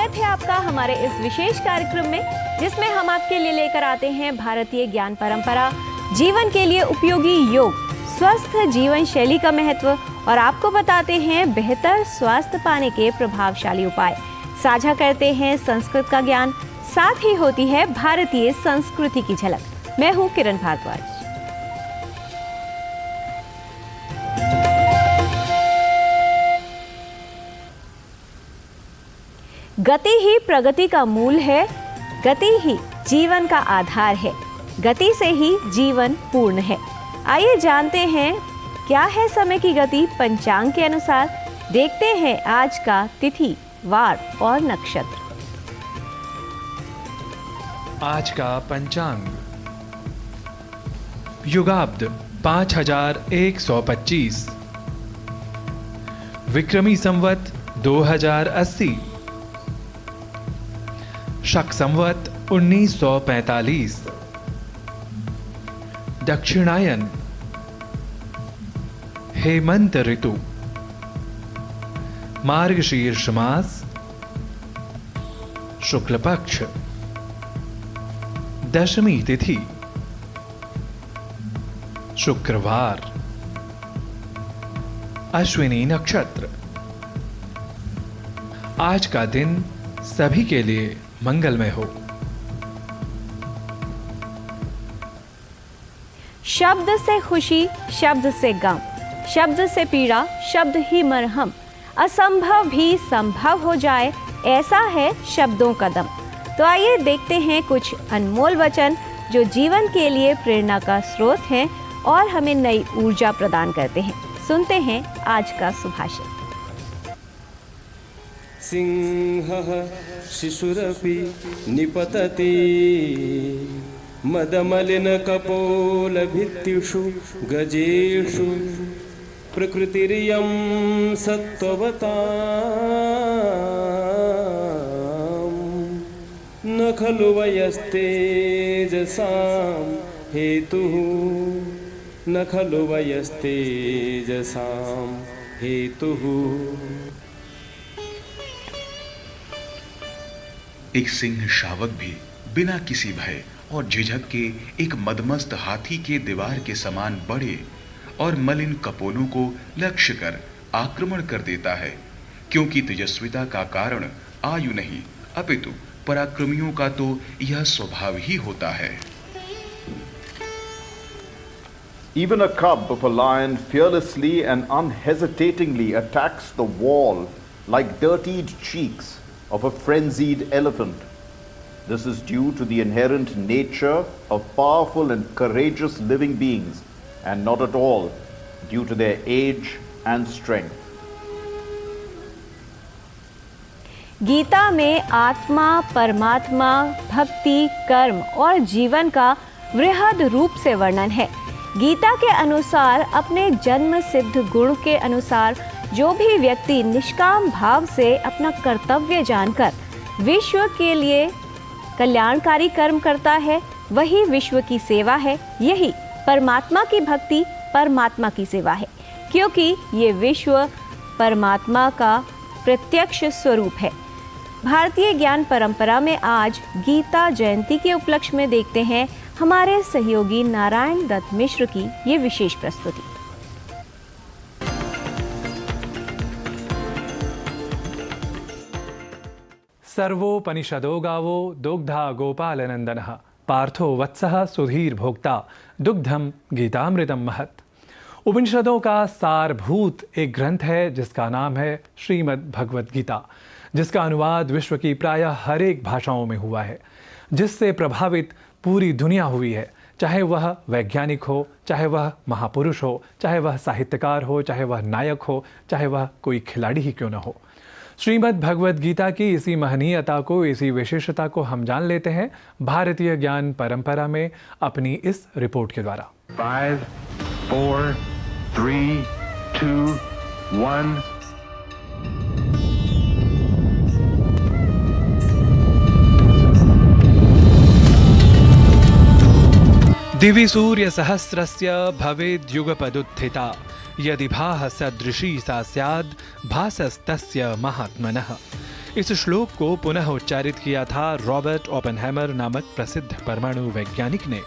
स्वागत है आपका हमारे इस विशेष कार्यक्रम में, जिसमें हम आपके लिए लेकर आते हैं भारतीय ज्ञान परंपरा, जीवन के लिए उपयोगी योग, स्वस्थ जीवन शैली का महत्व और आपको बताते हैं बेहतर स्वास्थ्य पाने के प्रभावशाली उपाय। साझा करते हैं संस्कृत का ज्ञान, साथ ही होती है भारतीय संस्कृति की झलक। मैं हूं किरण भारद्वाज। गति ही प्रगति का मूल है, गति ही जीवन का आधार है, गति से ही जीवन पूर्ण है। आइए जानते हैं क्या है समय की गति पंचांग के अनुसार। देखते हैं आज का तिथि, वार और नक्षत्र। आज का पंचांग युगाब्द 5125, विक्रमी संवत 2080, शक संवत 1945, दक्षिणायन, हेमंत ऋतु, मार्गशीर्ष मास, शुक्ल पक्ष, दशमी तिथि, शुक्रवार, अश्विनी नक्षत्र। आज का दिन सभी के लिए मंगलमय हो। शब्द से खुशी, शब्द से गम, शब्द से पीड़ा, शब्द ही मरहम। असंभव भी संभव हो जाए, ऐसा है शब्दों का दम। तो आइए देखते हैं कुछ अनमोल वचन जो जीवन के लिए प्रेरणा का स्रोत हैं और हमें नई ऊर्जा प्रदान करते हैं। सुनते हैं आज का सुभाषित। सिंहः शिशुरपि निपतति मदमलिनकपोलभित्तिषु गजेषु प्रकृतिरियं सत्त्ववतां न खलु वयस्तेजसां हेतुः न खलु वयस्तेजसां हेतुः। एक सिंह शावक भी बिना किसी भय और झिझक के एक मदमस्त हाथी के दीवार के समान बड़े और मलिन कपोलों को लक्ष्य कर आक्रमण कर देता है, क्योंकि तेजस्विता का कारण आयु नहीं अपितु पराक्रमियों का तो यह स्वभाव ही होता है। Even a cub of a lion fearlessly and unhesitatingly attacks the wall like dirtied cheeks of a frenzied elephant. This is due to the inherent nature of powerful and courageous living beings and not at all due to their age and strength. Gita में आत्मा, परमात्मा, भक्ति, कर्म और जीवन का वृहद रूप से वर्णन है। गीता के अनुसार अपने जन्म सिद्ध गुण के अनुसार जो भी व्यक्ति निष्काम भाव से अपना कर्तव्य जानकर विश्व के लिए कल्याणकारी कर्म करता है, वही विश्व की सेवा है। यही परमात्मा की भक्ति, परमात्मा की सेवा है, क्योंकि ये विश्व परमात्मा का प्रत्यक्ष स्वरूप है। भारतीय ज्ञान परंपरा में आज गीता जयंती के उपलक्ष्य में देखते हैं हमारे सहयोगी नारायण दत्त मिश्र की ये विशेष प्रस्तुति। सर्वोपनिषदो गावो दुग्धा गोपालनंदनः पार्थो वत्सः सुधीर भोक्ता दुग्धम गीतामृतम महत्। उपनिषदों का सारभूत एक ग्रंथ है जिसका नाम है श्रीमद् भगवत गीता, जिसका अनुवाद विश्व की प्रायः हर एक भाषाओं में हुआ है, जिससे प्रभावित पूरी दुनिया हुई है, चाहे वह वैज्ञानिक हो, चाहे वह महापुरुष हो, चाहे वह साहित्यकार हो, चाहे वह नायक हो, चाहे वह कोई खिलाड़ी ही क्यों न हो। श्रीमद् भगवत गीता की इसी महनीयता को, इसी विशेषता को हम जान लेते हैं भारतीय ज्ञान परंपरा में अपनी इस रिपोर्ट के द्वारा। 5, 4, 3, 2, 1। दिवि सूर्य सहस्रस्य भवेद् युगपदुत्थिता यदि भाः सदृशी सा स्याद् भासस्तस्य महात्मनः। इस श्लोक को पुनः उच्चारित किया था रॉबर्ट ओपेनहाइमर नामक प्रसिद्ध परमाणु वैज्ञानिक ने।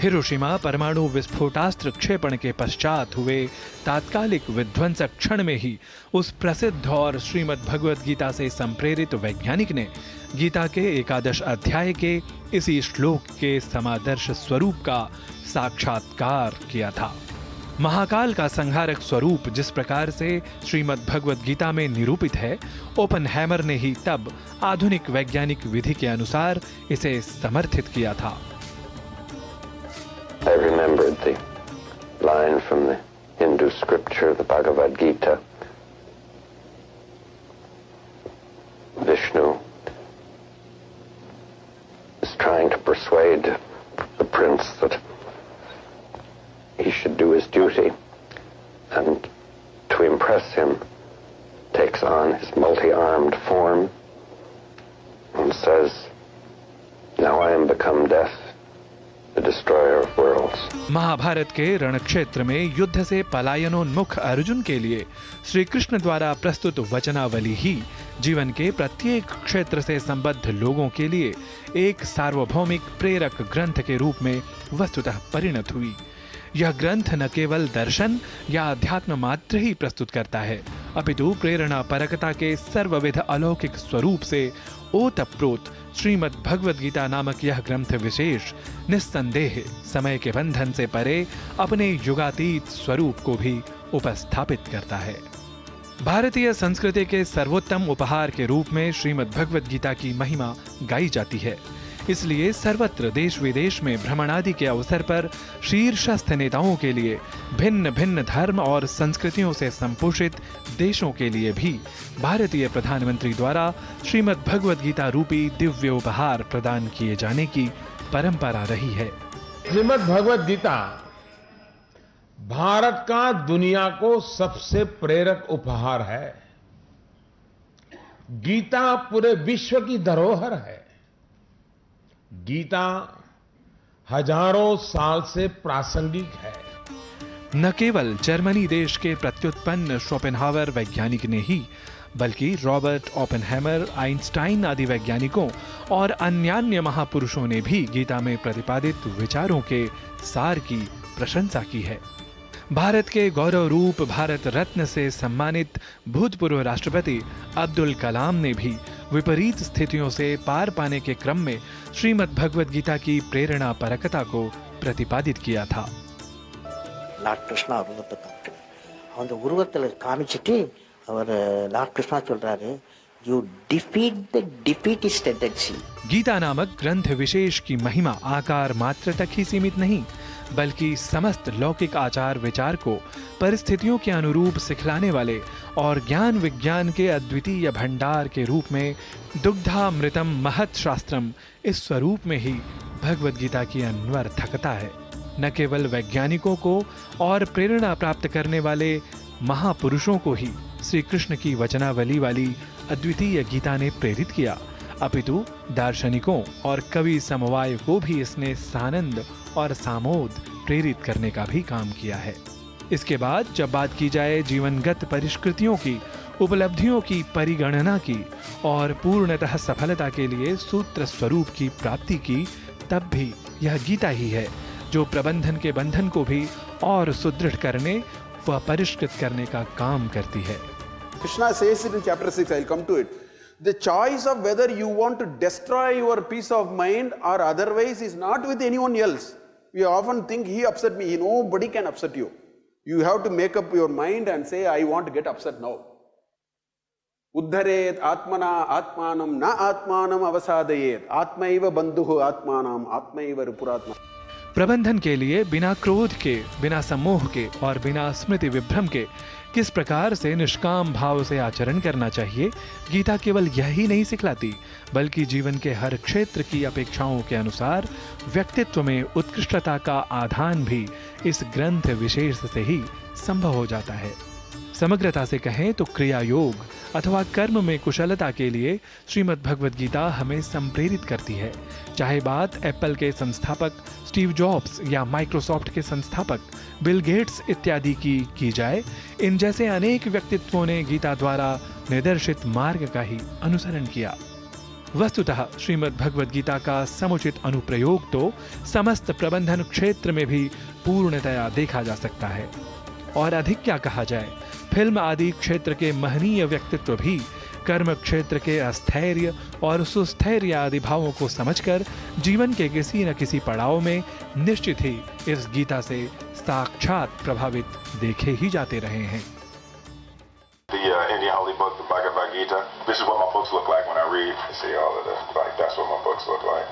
हिरोशिमा परमाणु विस्फोटास्त्र क्षेपण के पश्चात हुए तात्कालिक विध्वंसक क्षण में ही उस प्रसिद्ध और श्रीमद् भगवद गीता से संप्रेरित वैज्ञानिक ने गीता के एकादश अध्याय के इसी श्लोक के समादर्श स्वरूप का साक्षात्कार किया था। महाकाल का संहारक स्वरूप जिस प्रकार से श्रीमद् भगवद गीता में निरूपित है, ओपेनहाइमर ने ही तब आधुनिक वैज्ञानिक विधि के अनुसार इसे समर्थित किया था। I remembered the line from the Hindu scripture, the Bhagavad Gita. Vishnu is trying to persuade the prince that he should do his duty, and to impress him takes on his multi-armed form and says, "Now I am become death, the destroyer of worlds." Mahabharat के रणक्षेत्र में युद्ध से पलायनोन्मुख अर्जुन के लिए श्री कृष्ण द्वारा प्रस्तुत वचनावली ही जीवन के प्रत्येक क्षेत्र से संबद्ध लोगों के लिए एक सार्वभौमिक प्रेरक ग्रंथ के रूप में वस्तुतः परिणत हुई। यह ग्रंथ न केवल दर्शन या अध्यात्म मात्र ही प्रस्तुत करता है, अपितु प्रेरणा परकता के सर्वविध अलौकिक स्वरूप से ओतप्रोत श्रीमद् भगवद गीता नामक यह ग्रंथ विशेष निस्संदेह समय के बंधन से परे अपने युगातीत स्वरूप को भी उपस्थापित करता है। भारतीय संस्कृति के सर्वोत्तम उपहार के रूप में श्रीमद् भगवद गीता की महिमा गाई जाती है। इसलिए सर्वत्र देश विदेश में भ्रमण आदि के अवसर पर शीर्षस्थ नेताओं के लिए भिन्न भिन्न धर्म और संस्कृतियों से संपोषित देशों के लिए भी भारतीय प्रधानमंत्री द्वारा श्रीमद् भगवद गीता रूपी दिव्य उपहार प्रदान किए जाने की परंपरा रही है। श्रीमद् भगवद गीता भारत का दुनिया को सबसे प्रेरक उपहार है। गीता पूरे विश्व की धरोहर है। गीता हजारों साल से प्रासंगिक है। न केवल जर्मनी देश के प्रत्युत्पन्न शोपेनहावर वैज्ञानिक ने ही, बल्कि रॉबर्ट ओपेनहाइमर, आइंस्टाइन आदि वैज्ञानिकों और अन्यान्य महापुरुषों ने भी गीता में प्रतिपादित विचारों के सार की प्रशंसा की है। भारत के गौरव रूप भारत रत्न से सम्मानित भूतपूर्व राष्ट्रपति अब्दुल कलाम ने भी विपरीत स्थितियों से पार पाने के क्रम में श्रीमद् भगवद गीता की प्रेरणा परकता को प्रतिपादित किया था। லார்ட் கிருஷ்ணா உருவத்தை காட்டு, அந்த உருவத்தில் காமிச்சிட்டு அவர் லார்ட் கிருஷ்ணா சொல்றாரு, "You defeat the defeatist tendency." Gita नामक ग्रंथ विशेष की महिमा आकार मात्र तक ही सीमित नहीं, बल्कि समस्त लौकिक आचार विचार को परिस्थितियों के अनुरूप सिखलाने वाले और ज्ञान विज्ञान के अद्वितीय भंडार के रूप में दुग्धामृतम महत् शास्त्रम इस स्वरूप में ही भगवद गीता की अन्वर्थकता है। न केवल वैज्ञानिकों को और प्रेरणा प्राप्त करने वाले महापुरुषों को ही श्री कृष्ण की वचनावली वाली अद्वितीय गीता ने प्रेरित किया, अपितु दार्शनिकों और कवि समवाय को भी इसने सानंद और सामोद प्रेरित करने का भी काम किया है। इसके बाद जब बात की जाए जीवनगत परिष्कृतियों की, उपलब्धियों की परिगणना की और पूर्णतः सफलता के लिए सूत्र स्वरूप की प्राप्ति की, तब भी यह गीता ही है जो प्रबंधन के बंधन को भी और सुदृढ़ करने व परिष्कृत करने का काम करती है। Krishna says it in chapter 6, I'll come to it. The choice of whether you want to destroy your peace of mind or otherwise is not with anyone else. We often think he upset me. Nobody can upset you. You have to make up your mind and say, I want to get upset now. Uddharet atmana atmanam na atmanam avasadayet. Atmaiva bandhuhu atmanam atmaiva rupuratma. प्रबंधन के लिए बिना क्रोध के, बिना सम्मोह के और बिना स्मृति विभ्रम के किस प्रकार से निष्काम भाव से आचरण करना चाहिए, गीता केवल यही नहीं सिखलाती, बल्कि जीवन के हर क्षेत्र की अपेक्षाओं के अनुसार व्यक्तित्व में उत्कृष्टता का आधान भी इस ग्रंथ विशेष से ही संभव हो जाता है। समग्रता से कहें तो क्रिया योग अथवा कर्म में कुशलता के लिए श्रीमद् भगवद गीता हमें संप्रेरित करती है। चाहे बात एप्पल के संस्थापक स्टीव जॉब्स या माइक्रोसॉफ्ट के संस्थापक बिल गेट्स इत्यादि की जाए, इन जैसे अनेक व्यक्तित्वों ने गीता द्वारा निर्देशित मार्ग का ही अनुसरण किया। वस्तुतः श्रीमद् भगवद गीता का समुचित अनुप्रयोग तो समस्त प्रबंधन क्षेत्र में भी पूर्णतया देखा जा सकता है। और अधिक क्या कहा जाए, फिल्म आदि क्षेत्र के महनीय व्यक्तित्व भी कर्म क्षेत्र के अस्थैर्य और सुस्थैर्य आदि भावों को समझकर जीवन के किसी न किसी पड़ाव में निश्चित ही इस गीता से साक्षात प्रभावित देखे ही जाते रहे हैं। India Holy Book, the Bhagavad Gita. This is what my books look like when I read. See all of this, like that's what my books look like.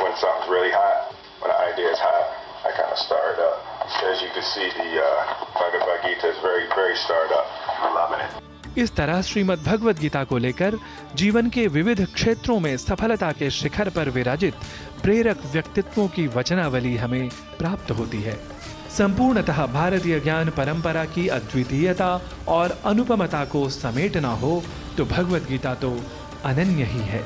When something's really hot, when an idea is hot, I kind of stir it up. As you can see, the Bhagavad Gita is very, very stirred up. I'm loving it. इस तरह श्रीमद् भगवद गीता को लेकर जीवन के विविध क्षेत्रों में सफलता के शिखर पर विराजित प्रेरक व्यक्तित्वों की वचनावली हमें प्राप्त होती है। संपूर्णतः भारतीय ज्ञान परंपरा की अद्वितीयता और अनुपमता को समेटना हो तो भगवद गीता तो अनन्य ही है।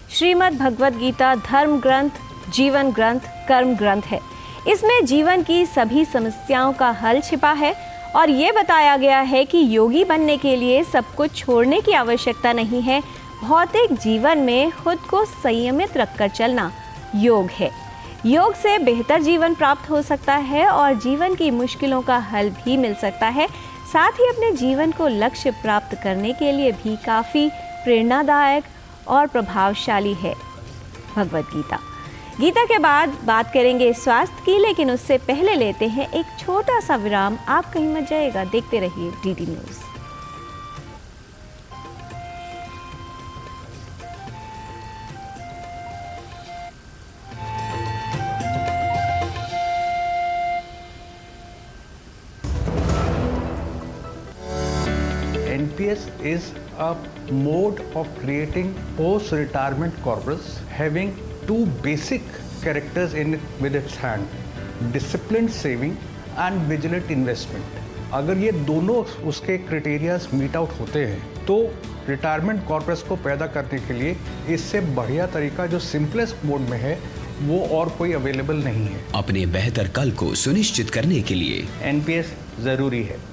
श्रीमद् भगवद गीता धर्म ग्रंथ, जीवन ग्रंथ, कर्म ग्रंथ है। इसमें जीवन की सभी समस्याओं का हल छिपा है और ये बताया गया है कि योगी बनने के लिए सब कुछ छोड़ने की आवश्यकता नहीं है। भौतिक जीवन में खुद को संयमित रखकर चलना योग है। योग से बेहतर जीवन प्राप्त हो सकता है और जीवन की मुश्किलों का हल भी मिल सकता है। साथ ही अपने जीवन को लक्ष्य प्राप्त करने के लिए भी काफ़ी प्रेरणादायक और प्रभावशाली है भगवद गीता। गीता के बाद बात करेंगे स्वास्थ्य की, लेकिन उससे पहले लेते हैं एक छोटा सा विराम। आप कहीं मत जाइएगा, देखते रहिए DD news. NPS is a mode of creating post-retirement corpus having two basic characters with its hand: disciplined saving and vigilant investment. अगर ये दोनों उसके क्राइटेरियाज मीट आउट होते हैं तो रिटायरमेंट कॉर्पस को पैदा करने के लिए इससे बढ़िया तरीका जो सिंपलेस्ट मोड में है वो और कोई अवेलेबल नहीं है। अपने बेहतर कल को सुनिश्चित करने के लिए NPS जरूरी है।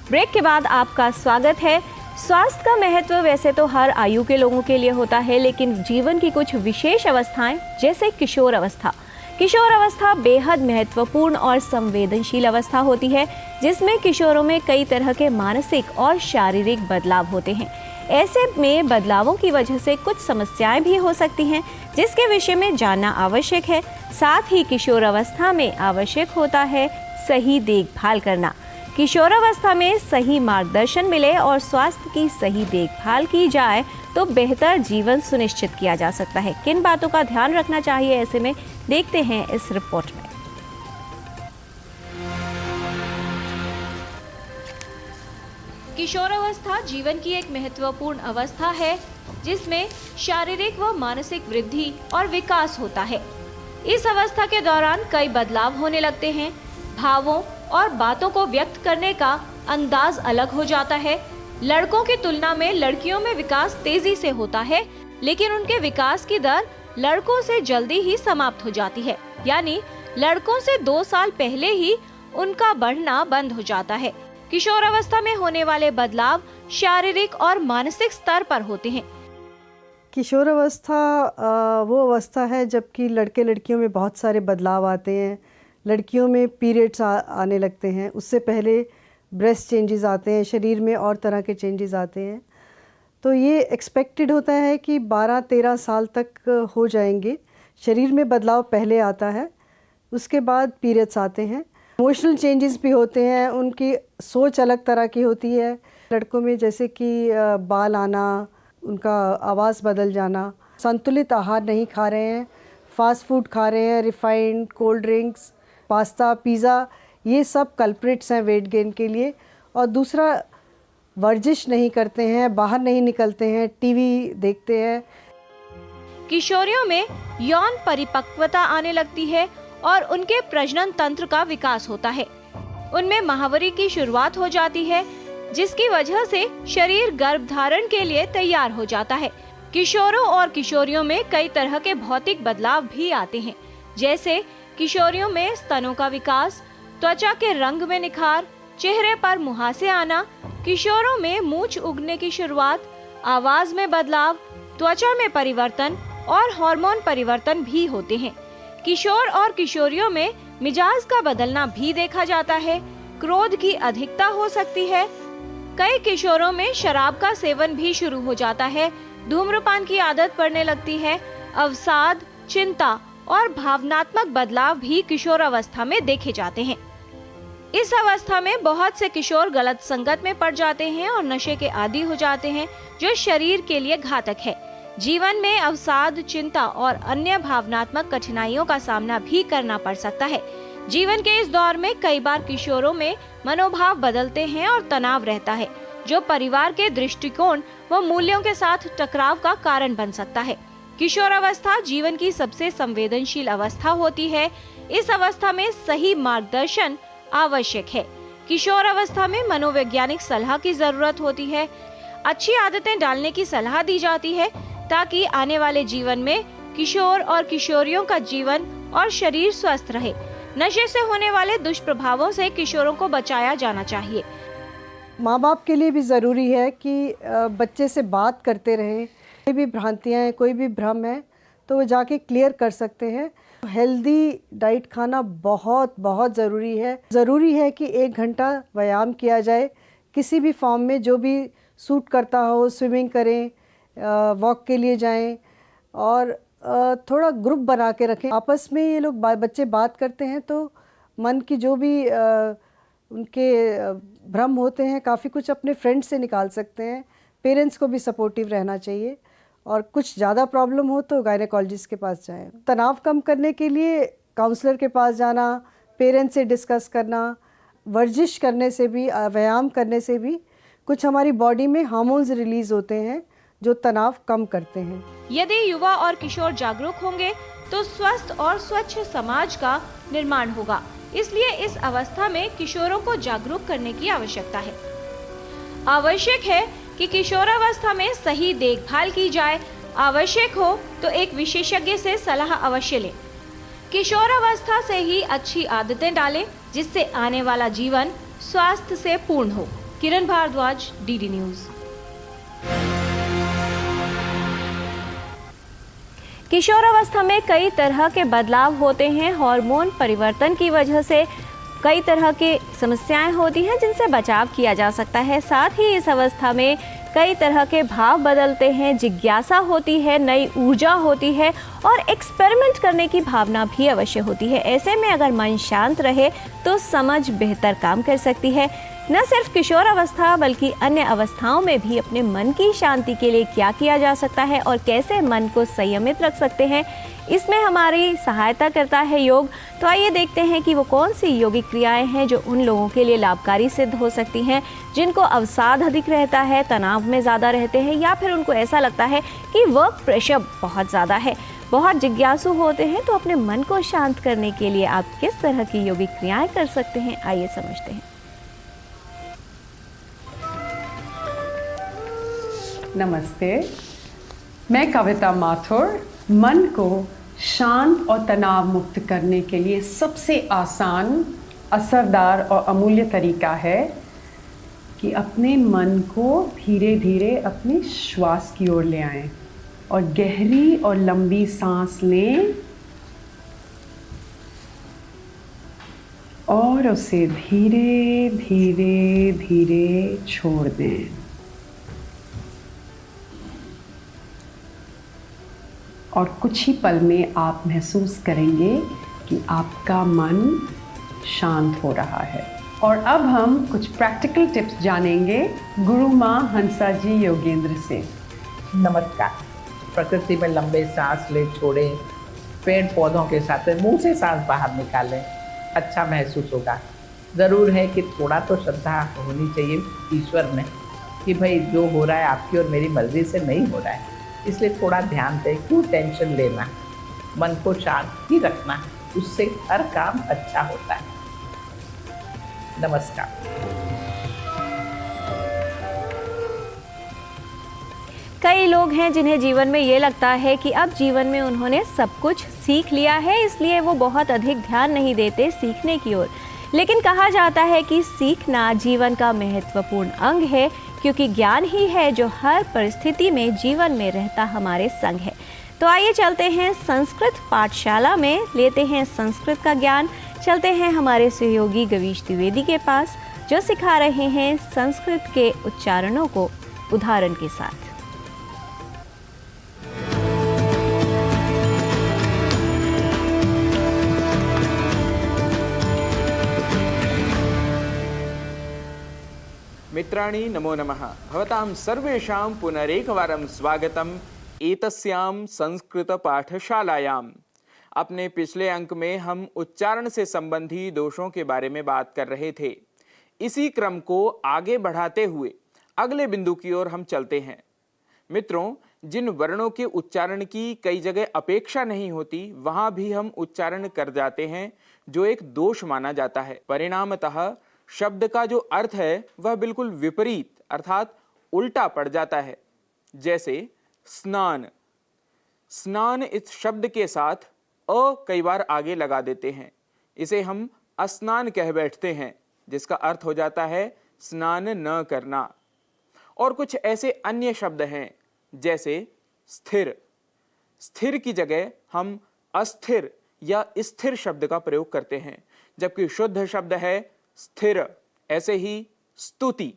ब्रेक के बाद आपका स्वागत है। स्वास्थ्य का महत्व वैसे तो हर आयु के लोगों के लिए होता है, लेकिन जीवन की कुछ विशेष अवस्थाएं जैसे किशोर अवस्था। किशोर अवस्था बेहद महत्वपूर्ण और संवेदनशील अवस्था होती है, जिसमें किशोरों में कई तरह के मानसिक और शारीरिक बदलाव होते हैं। ऐसे में बदलावों की वजह से कुछ समस्याएं भी हो सकती हैं, जिसके विषय में जानना आवश्यक है। साथ ही किशोर अवस्था में आवश्यक होता है सही देखभाल करना। किशोरावस्था में सही मार्गदर्शन मिले और स्वास्थ्य की सही देखभाल की जाए तो बेहतर जीवन सुनिश्चित किया जा सकता है। किन बातों का ध्यान रखना चाहिए, ऐसे में देखते हैं इस रिपोर्ट में। किशोरावस्था जीवन की एक महत्वपूर्ण अवस्था है, जिसमें शारीरिक व मानसिक वृद्धि और विकास होता है। इस अवस्था के दौरान कई बदलाव होने लगते हैं। भावों और बातों को व्यक्त करने का अंदाज अलग हो जाता है। लड़कों की तुलना में लड़कियों में विकास तेजी से होता है, लेकिन उनके विकास की दर लड़कों से जल्दी ही समाप्त हो जाती है। यानी लड़कों से 2 साल पहले ही उनका बढ़ना बंद हो जाता है। किशोरावस्था में होने वाले बदलाव शारीरिक और मानसिक स्तर पर होते हैं। किशोरावस्था वो अवस्था है जबकि लड़के लड़कियों में बहुत सारे बदलाव आते हैं। लड़कियों में पीरियड्स आने लगते हैं, उससे पहले ब्रेस्ट चेंजेस आते हैं, शरीर में और तरह के चेंजेस आते हैं। तो ये एक्सपेक्टेड होता है कि 12-13 साल तक हो जाएंगे। शरीर में बदलाव पहले आता है, उसके बाद पीरियड्स आते हैं। इमोशनल चेंजेस भी होते हैं, उनकी सोच अलग तरह की होती है, लड़कों में जैसे कि बाल आना, उनका आवाज़ बदल जाना, संतुलित आहार नहीं खा रहे हैं, फास्ट फूड खा रहे हैं, refined, cold drinks, pasta, pizza, ये सब कल्प्रिट्स हैं वेट गेन के लिए। और दूसरा, वर्जिश नहीं करते हैं, बाहर नहीं निकलते हैं, टीवी देखते हैं। किशोरियों में यौन परिपक्वता आने लगती है और उनके प्रजनन तंत्र का विकास होता है। उनमें माहवारी की शुरुआत हो जाती है, जिसकी वजह से शरीर गर्भधारण के लिए तैयार हो जाता है। किशोरों और किशोरियों में कई तरह के भौतिक बदलाव भी आते हैं, जैसे किशोरियों में स्तनों का विकास, त्वचा के रंग में निखार, चेहरे पर मुहासे आना, किशोरों में मूंछ उगने की शुरुआत, आवाज में बदलाव, त्वचा में परिवर्तन और हार्मोन परिवर्तन भी होते हैं। किशोर और किशोरियों में मिजाज का बदलना भी देखा जाता है। क्रोध की अधिकता हो सकती है। कई किशोरों में शराब का सेवन भी शुरू हो जाता है। धूम्रपान की आदत पड़ने लगती है। अवसाद, चिंता और भावनात्मक बदलाव भी किशोर अवस्था में देखे जाते हैं। इस अवस्था में बहुत से किशोर गलत संगत में पड़ जाते हैं और नशे के आदी हो जाते हैं, जो शरीर के लिए घातक है। जीवन में अवसाद, चिंता और अन्य भावनात्मक कठिनाइयों का सामना भी करना पड़ सकता है। जीवन के इस दौर में कई बार किशोरों में मनोभाव बदलते हैं और तनाव रहता है, जो परिवार के दृष्टिकोण व मूल्यों के साथ टकराव का कारण बन सकता है। किशोर अवस्था जीवन की सबसे संवेदनशील अवस्था होती है। इस अवस्था में सही मार्गदर्शन आवश्यक है। किशोर अवस्था में मनोवैज्ञानिक सलाह की जरूरत होती है। अच्छी आदतें डालने की सलाह दी जाती है, ताकि आने वाले जीवन में किशोर और किशोरियों का जीवन और शरीर स्वस्थ रहे। नशे से होने वाले दुष्प्रभावों से किशोरों को बचाया जाना चाहिए। माँ बाप के लिए भी ज़रूरी है कि बच्चे से बात करते रहें। कोई भी भ्रांतियाँ हैं, कोई भी भ्रम है, तो वो जाके क्लियर कर सकते हैं। हेल्दी डाइट खाना बहुत बहुत ज़रूरी है। ज़रूरी है कि 1 घंटा व्यायाम किया जाए, किसी भी फॉर्म में जो भी सूट करता हो। स्विमिंग करें, वॉक के लिए जाएं और थोड़ा ग्रुप बना के रखें। आपस में ये लोग बच्चे बात करते हैं तो मन की जो भी उनके भ्रम होते हैं, काफ़ी कुछ अपने फ्रेंड्स से निकाल सकते हैं। पेरेंट्स को भी सपोर्टिव रहना चाहिए और कुछ ज़्यादा प्रॉब्लम हो तो गायनेकोलॉजिस्ट के पास जाएं। तनाव कम करने के लिए काउंसलर के पास जाना, पेरेंट्स से डिस्कस करना, वर्जिश करने से भी, व्यायाम करने से भी कुछ हमारी बॉडी में हार्मोन्स रिलीज होते हैं जो तनाव कम करते हैं। यदि युवा और किशोर जागरूक होंगे तो स्वस्थ और स्वच्छ समाज का निर्माण होगा। इसलिए इस अवस्था में किशोरों को जागरूक करने की आवश्यकता है। आवश्यक है कि किशोरावस्था में सही देखभाल की जाए। आवश्यक हो तो एक विशेषज्ञ से सलाह अवश्य लें। किशोरावस्था से ही अच्छी आदतें डालें, जिससे आने वाला जीवन स्वास्थ्य से पूर्ण हो। किरण भारद्वाज, डीडी न्यूज। किशोरावस्था में कई तरह के बदलाव होते हैं। हार्मोन परिवर्तन की वजह से कई तरह की समस्याएं होती हैं, जिनसे बचाव किया जा सकता है। साथ ही इस अवस्था में कई तरह के भाव बदलते हैं, जिज्ञासा होती है, नई ऊर्जा होती है और एक्सपेरिमेंट करने की भावना भी अवश्य होती है। ऐसे में अगर मन शांत रहे तो समझ बेहतर काम कर सकती है। न सिर्फ किशोर अवस्था बल्कि अन्य अवस्थाओं में भी अपने मन की शांति के लिए क्या किया जा सकता है और कैसे मन को संयमित रख सकते हैं, इसमें हमारी सहायता करता है योग। तो आइए देखते हैं कि वो कौन सी योगिक क्रियाएं हैं जो उन लोगों के लिए लाभकारी सिद्ध हो सकती हैं जिनको अवसाद अधिक रहता है, तनाव में ज़्यादा रहते हैं या फिर उनको ऐसा लगता है कि वर्क प्रेशर बहुत ज़्यादा है, बहुत जिज्ञासु होते हैं। तो अपने मन को शांत करने के लिए आप किस तरह की योगिक क्रियाएं कर सकते हैं, आइए समझते हैं। नमस्ते, मैं कविता माथुर। मन को शांत और तनाव मुक्त करने के लिए सबसे आसान, असरदार और अमूल्य तरीका है कि अपने मन को धीरे धीरे अपने श्वास की ओर ले आएं और गहरी और लंबी सांस लें और उसे धीरे धीरे धीरे छोड़ दें। और कुछ ही पल में आप महसूस करेंगे कि आपका मन शांत हो रहा है। और अब हम कुछ प्रैक्टिकल टिप्स जानेंगे गुरु माँ हंसा जी योगेंद्र से। नमस्कार। प्रकृति में लंबे सांस ले छोड़े, पेड़ पौधों के साथ मुंह से सांस बाहर निकालें, अच्छा महसूस होगा। ज़रूर है कि थोड़ा तो श्रद्धा होनी चाहिए ईश्वर में कि भाई जो हो रहा है आपकी और मेरी मर्जी से नहीं हो रहा है, इसलिए थोड़ा ध्यान दें। क्यों टेंशन लेना, मन को शांत ही रखना, उससे हर काम अच्छा होता है। नमस्कार। कई लोग हैं जिन्हें जीवन में ये लगता है कि अब जीवन में उन्होंने सब कुछ सीख लिया है, इसलिए वो बहुत अधिक ध्यान नहीं देते सीखने की ओर। लेकिन कहा जाता है कि सीखना जीवन का महत्वपूर्ण अंग है, क्योंकि ज्ञान ही है जो हर परिस्थिति में जीवन में रहता हमारे संग है। तो आइए चलते हैं संस्कृत पाठशाला में, लेते हैं संस्कृत का ज्ञान। चलते हैं हमारे सहयोगी गवीश द्विवेदी के पास, जो सिखा रहे हैं संस्कृत के उच्चारणों को उदाहरण के साथ। मित्राणि नमो नमः। भवतां सर्वेषां पुनरेकवारं स्वागतम् एतस्यां संस्कृत पाठशालायाम्। अपने पिछले अंक में हम उच्चारण से संबंधी दोषों के बारे में बात कर रहे थे। इसी क्रम को आगे बढ़ाते हुए अगले बिंदु की ओर हम चलते हैं। मित्रों, जिन वर्णों के उच्चारण की कई जगह अपेक्षा नहीं होती, वहां भी हम उच्चारण कर जाते हैं, जो एक दोष माना जाता है। परिणामतः शब्द का जो अर्थ है वह बिल्कुल विपरीत अर्थात उल्टा पड़ जाता है। जैसे स्नान। स्नान इस शब्द के साथ अ कई बार आगे लगा देते हैं, इसे हम अस्नान कह बैठते हैं, जिसका अर्थ हो जाता है स्नान न करना। और कुछ ऐसे अन्य शब्द हैं जैसे स्थिर। स्थिर की जगह हम अस्थिर या स्थिर शब्द का प्रयोग करते हैं, जबकि शुद्ध शब्द है स्थिर। ऐसे ही स्तुति,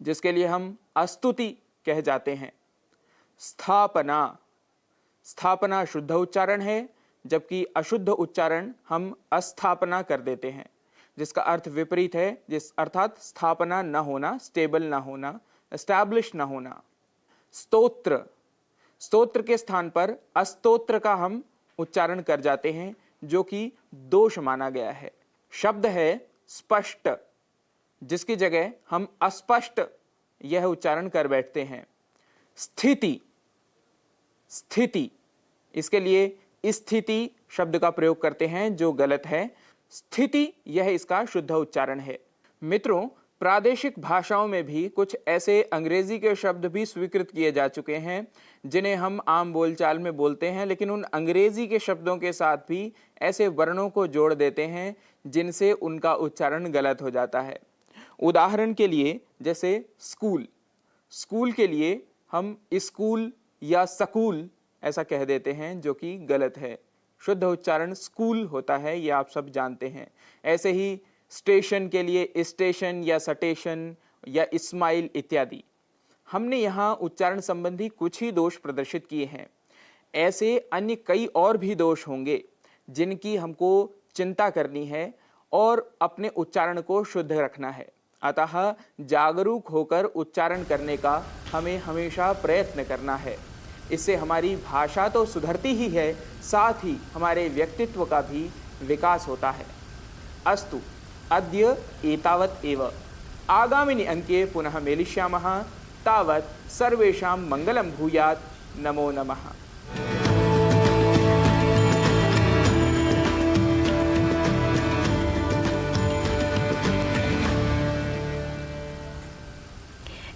जिसके लिए हम अस्तुति कह जाते हैं। स्थापना। स्थापना शुद्ध उच्चारण है, जबकि अशुद्ध उच्चारण हम अस्थापना कर देते हैं, जिसका अर्थ विपरीत है, जिस अर्थात स्थापना न होना, स्टेबल न होना, एस्टैब्लिश न होना। स्तोत्र। स्तोत्र के स्थान पर अस्तोत्र का हम उच्चारण कर जाते हैं, जो कि दोष माना गया है। शब्द है स्पष्ट, जिसकी जगह हम अस्पष्ट यह उच्चारण कर बैठते हैं। स्थिति। स्थिति, इसके लिए स्थिति शब्द का प्रयोग करते हैं, जो गलत है। स्थिति यह इसका शुद्ध उच्चारण है। मित्रों, प्रादेशिक भाषाओं में भी कुछ ऐसे अंग्रेजी के शब्द भी स्वीकृत किए जा चुके हैं, जिन्हें हम आम बोलचाल में बोलते हैं, लेकिन उन अंग्रेजी के शब्दों के साथ भी ऐसे वर्णों को जोड़ देते हैं जिनसे उनका उच्चारण गलत हो जाता है। उदाहरण के लिए जैसे स्कूल। स्कूल के लिए हम स्कूल या सकूल ऐसा कह देते हैं, जो कि गलत है। शुद्ध उच्चारण स्कूल होता है, यह आप सब जानते हैं। ऐसे ही स्टेशन के लिए स्टेशन या सटेशन या इस्माइल इत्यादि। हमने यहाँ उच्चारण संबंधी कुछ ही दोष प्रदर्शित किए हैं। ऐसे अन्य कई और भी दोष होंगे जिनकी हमको चिंता करनी है और अपने उच्चारण को शुद्ध रखना है। अतः जागरूक होकर उच्चारण करने का हमें हमेशा प्रयत्न करना है। इससे हमारी भाषा तो सुधरती ही है, साथ ही हमारे व्यक्तित्व का भी विकास होता है। अस्तु, अद्य एतावत् एव। आगामिनि अंके पुनः मेलिष्यामः। तावत् सर्वेषां मंगलं भूयात्। नमो नमः।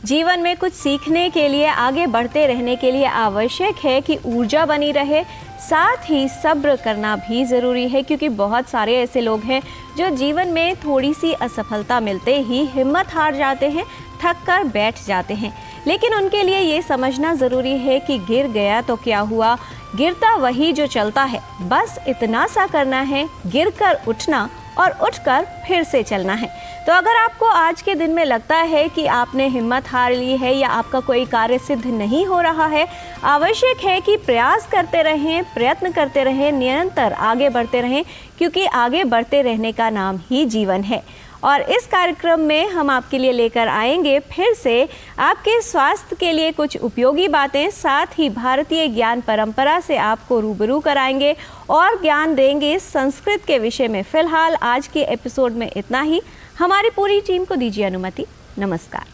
जीवन में कुछ सीखने के लिए, आगे बढ़ते रहने के लिए आवश्यक है कि ऊर्जा बनी रहे, साथ ही सब्र करना भी ज़रूरी है, क्योंकि बहुत सारे ऐसे लोग हैं जो जीवन में थोड़ी सी असफलता मिलते ही हिम्मत हार जाते हैं, थक कर बैठ जाते हैं। लेकिन उनके लिए ये समझना ज़रूरी है कि गिर गया तो क्या हुआ, गिरता वही जो चलता है। बस इतना सा करना है, गिर कर उठना और उठकर फिर से चलना है। तो अगर आपको आज के दिन में लगता है कि आपने हिम्मत हार ली है या आपका कोई कार्य सिद्ध नहीं हो रहा है, आवश्यक है कि प्रयास करते रहें, प्रयत्न करते रहें, निरंतर आगे बढ़ते रहें, क्योंकि आगे बढ़ते रहने का नाम ही जीवन है। और इस कार्यक्रम में हम आपके लिए लेकर आएंगे फिर से आपके स्वास्थ्य के लिए कुछ उपयोगी बातें, साथ ही भारतीय ज्ञान परंपरा से आपको रूबरू कराएंगे और ज्ञान देंगे संस्कृत के विषय में। फिलहाल आज के एपिसोड में इतना ही। हमारी पूरी टीम को दीजिए अनुमति। नमस्कार।